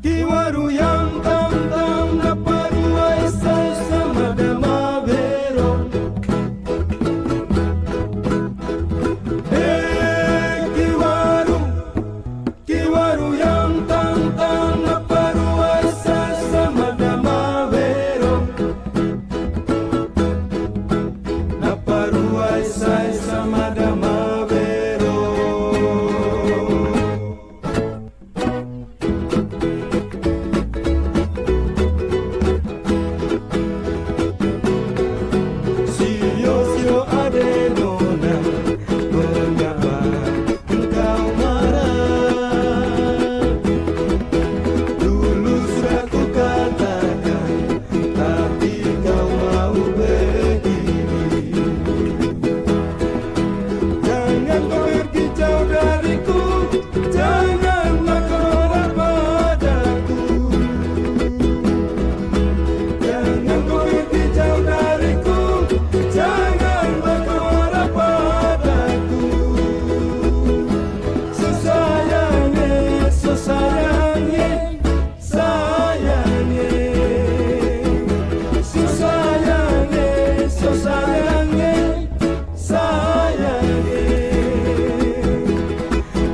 Kiwaru yang tam-tam na paruay sa madama vero. Kiwaru, kiwaru yang tam-tam na paruay sa madama vero. Na paruay sa madama vero. Sio adenona mengapa engkau marah? Dulu sudah ku katakan, tapi kau mau begini. Jangan kau pergi jauh dariku, janganlah kau marah padaku. Jangan kau pergi jauh dariku, janganlah kau marah padaku. Sayangnya, sayangnya, sayangnya, sayangnya, sayangnya, sayangnya.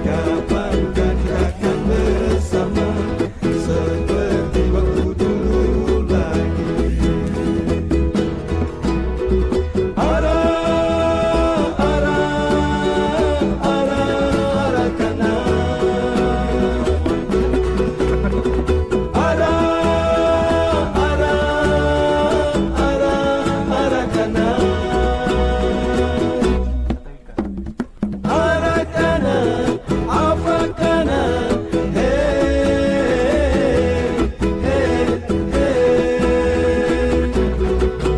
Kapankah kita akan bersama seperti waktu dulu lagi? Ara, ara, ara, arakana. Ara, ara, ara, arakana. Arakana, apakana, hey, hey, hey.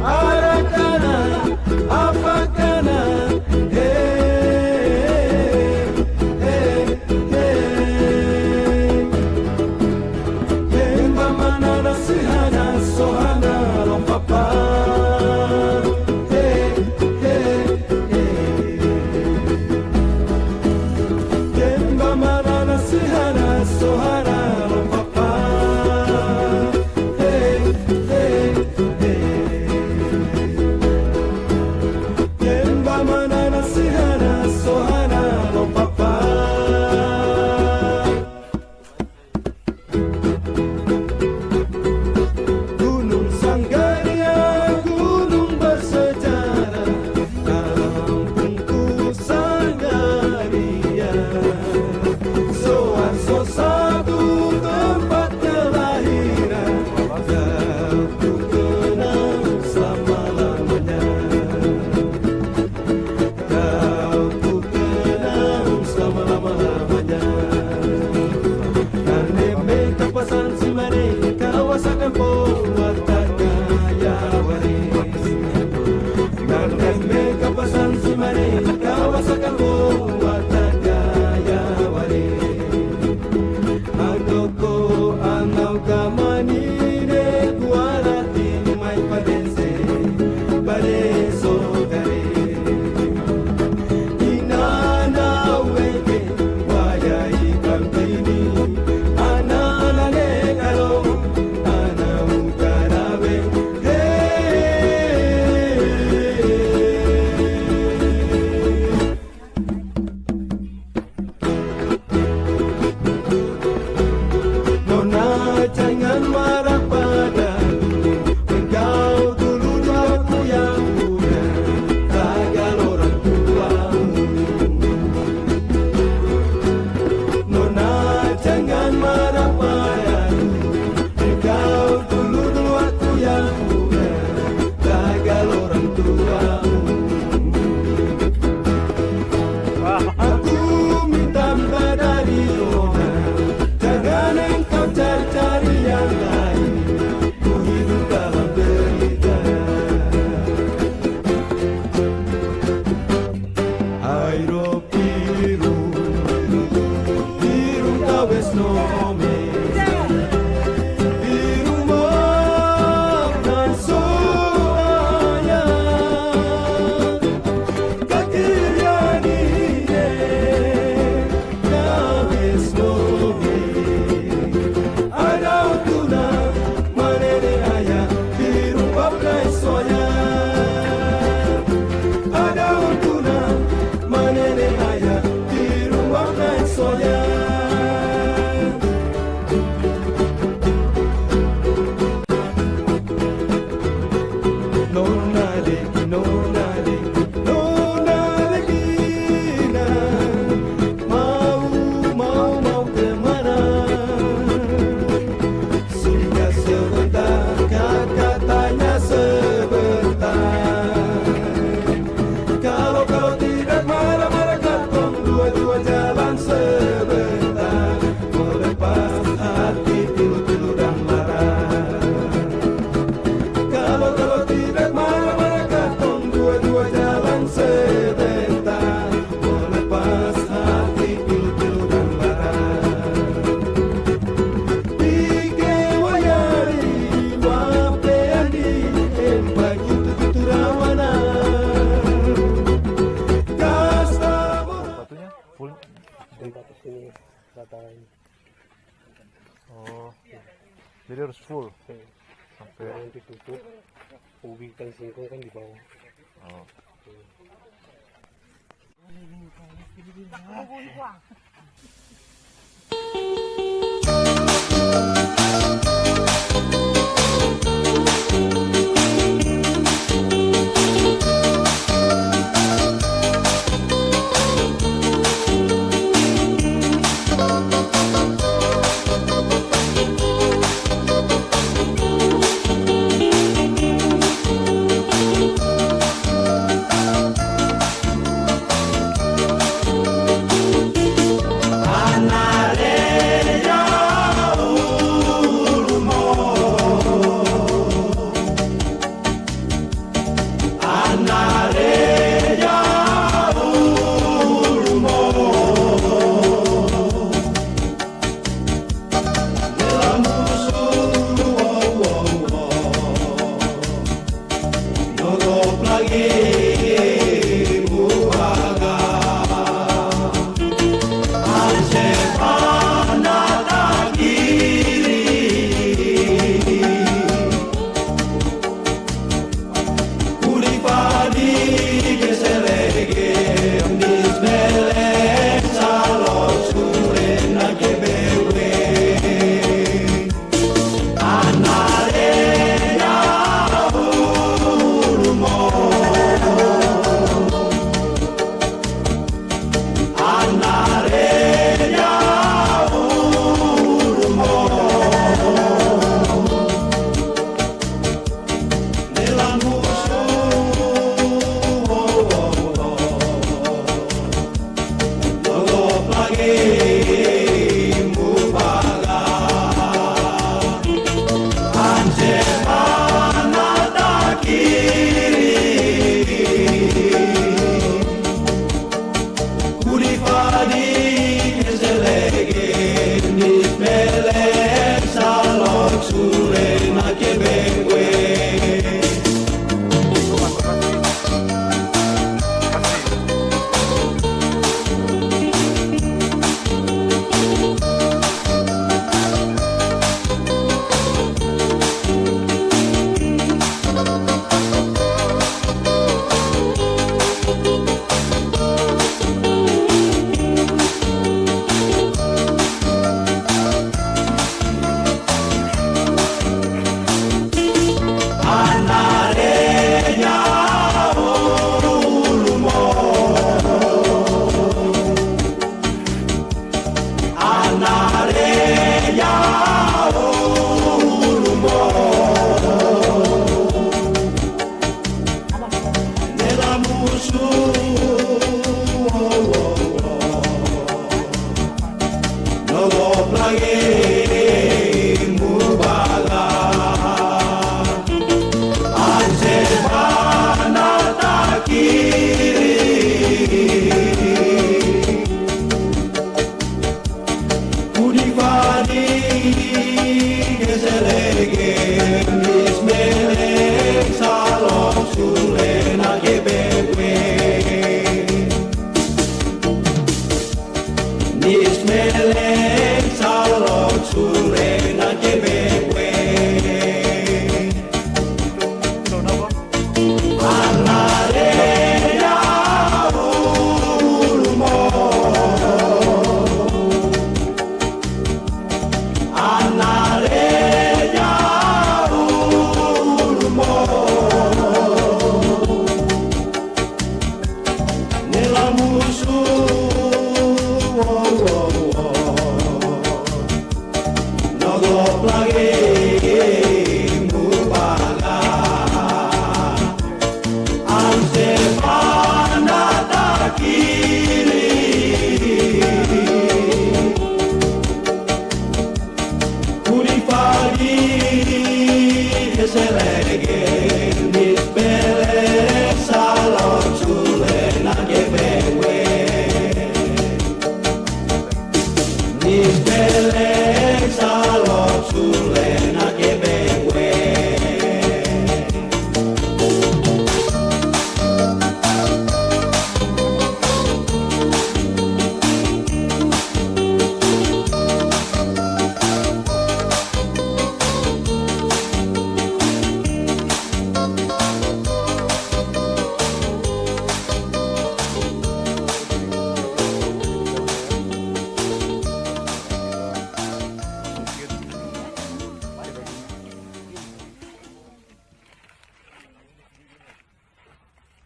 Arakana, apakana, hey, hey, hey. Kemba mana nasihana sohana lompapa. Hey, hey, hey. Kemba mana nasihana sohana lompapa. Hey, hey, hey. Kemba mana nasihana sohana lompapa. Gunung Sanggaria nona Regina, mau kemana? Singgah sebentar, kakak tanya sebentar. Kalau tidak marah-marah, katong dua-dua jalan sebentar, melepas hati pilu-pilu dan marah. Kalau tidak marah-marah, katong dua-dua jalan sebentar, melepas hati pilu-pilu dan marah. Ike wayari wape andi empat jutu rawana. Batunya full Tempat sini rata-rata oh jadi harus full sampai nanti tutup ubi kan singkong kan di bawah. oh.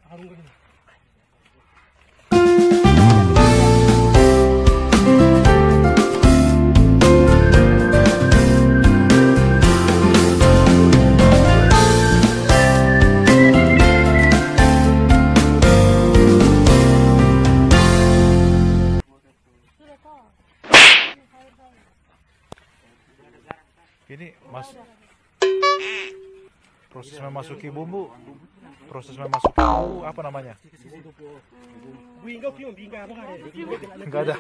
Harum gini. Ini proses memasuki bumbu. Proses memasuki bumbu apa namanya? Enggak ada.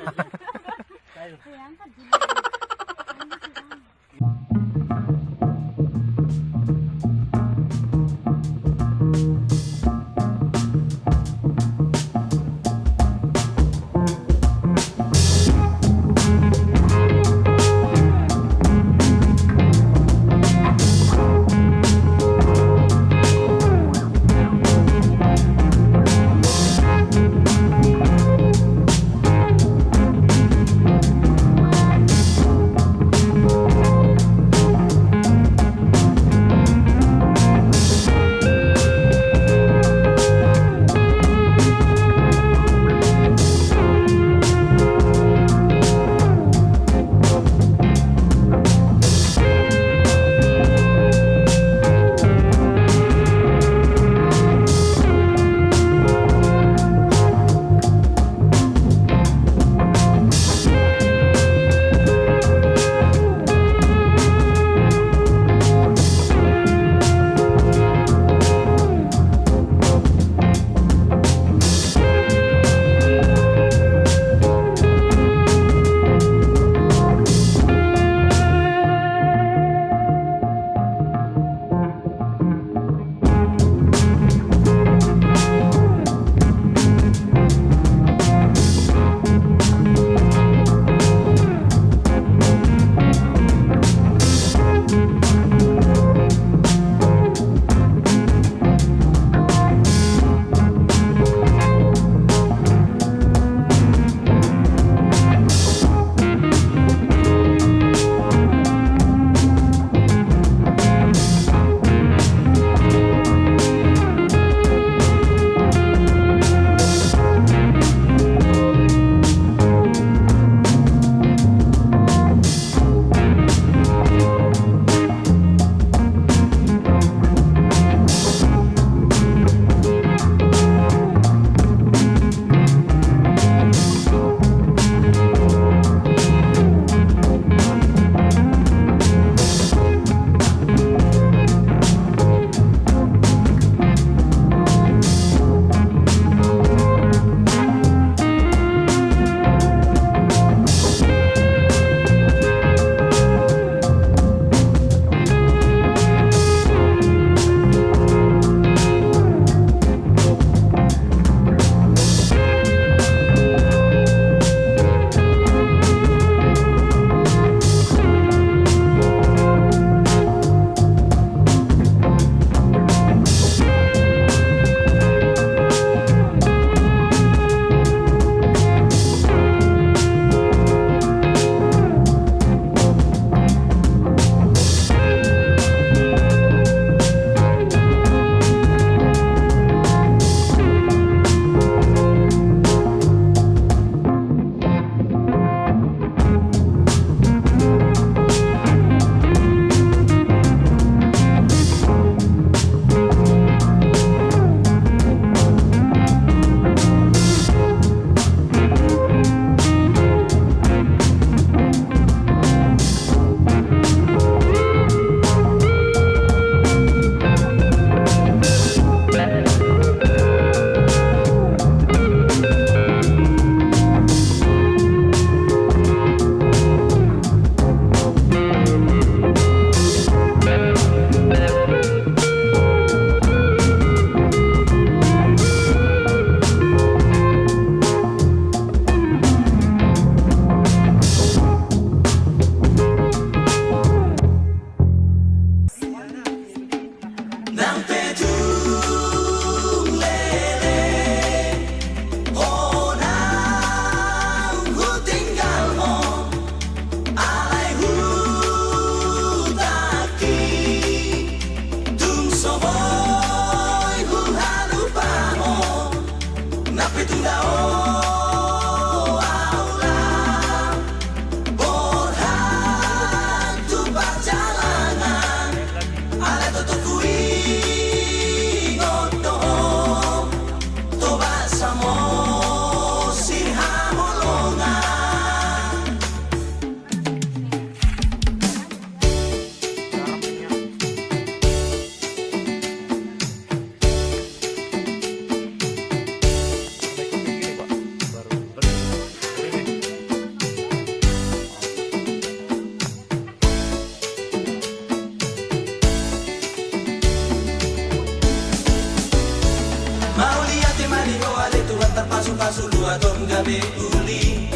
pasu-pasu lua ton gabe uli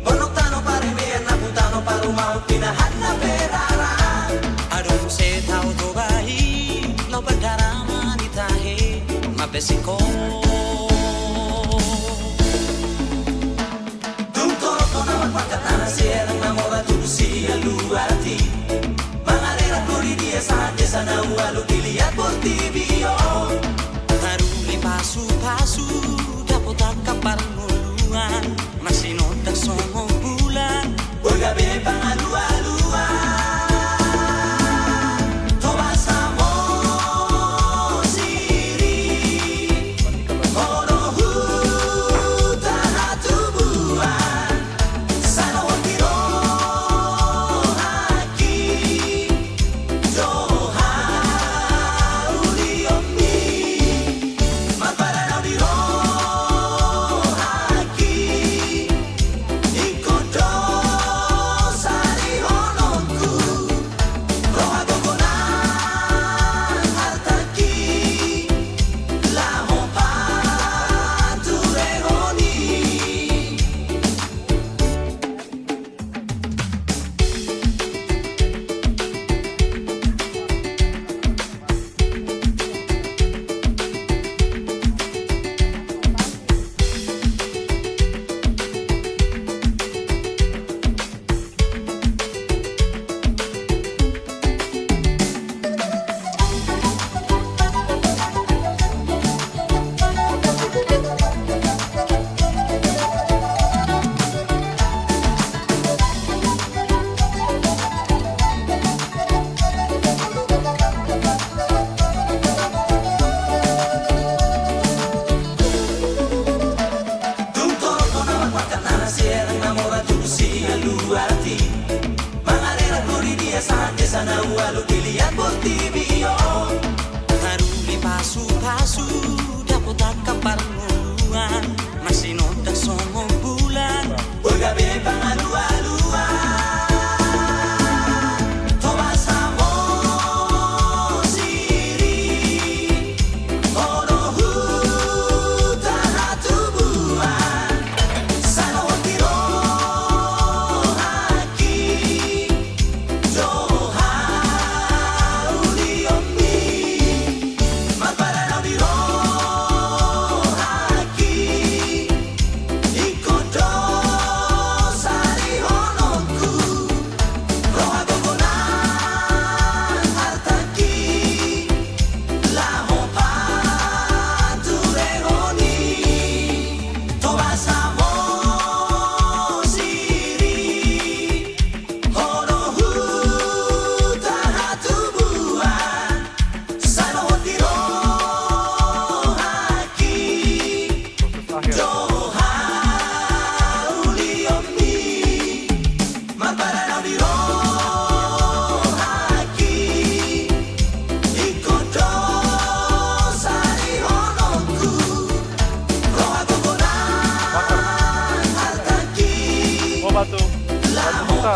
Ponok tano pare me na putano paru mau pinahan na perara Adong se tau to bahi lo bandara manitahe mapesiko Tum toro kona magpakatana serang namora tusi aluati Mangarera kuri dia saat desa na ualu dilihat por TV Taruli pasu-pasu dapotan kapar nguluan masih nonton songo bulan Gabe pangalu-alua Toba samo siri Kono huta hatubuan Sano wakiro haki Doha uliomi Maparanaw diro haki Ikodo Sana ualu dilihat por TV Taruli pasu-pasu dapotan kapar nguluan masih nonton songo bulan Gabe pangalu-alua Toba samo siri Kono huta hatubuan Sano wakiro haki Doha uliomi Maparanaw diro haki Ikodo batu buka.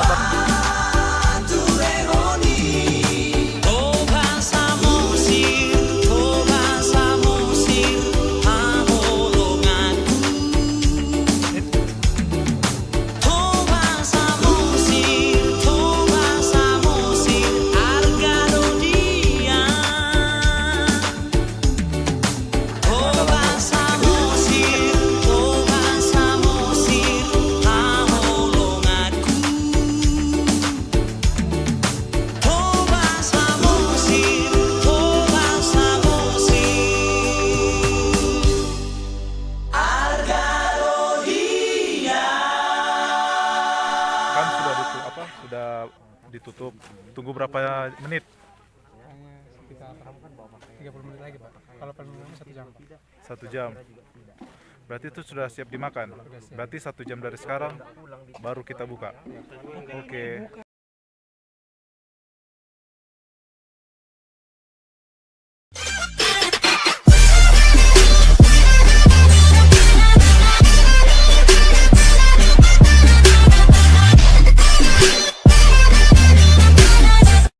Sudah ditutup. Tunggu berapa menit? Sekitar 30 menit lagi, Pak. Kalau paling lama 1 jam. 1 jam. Berarti itu sudah siap dimakan. Berarti 1 jam dari sekarang baru kita buka. Oke.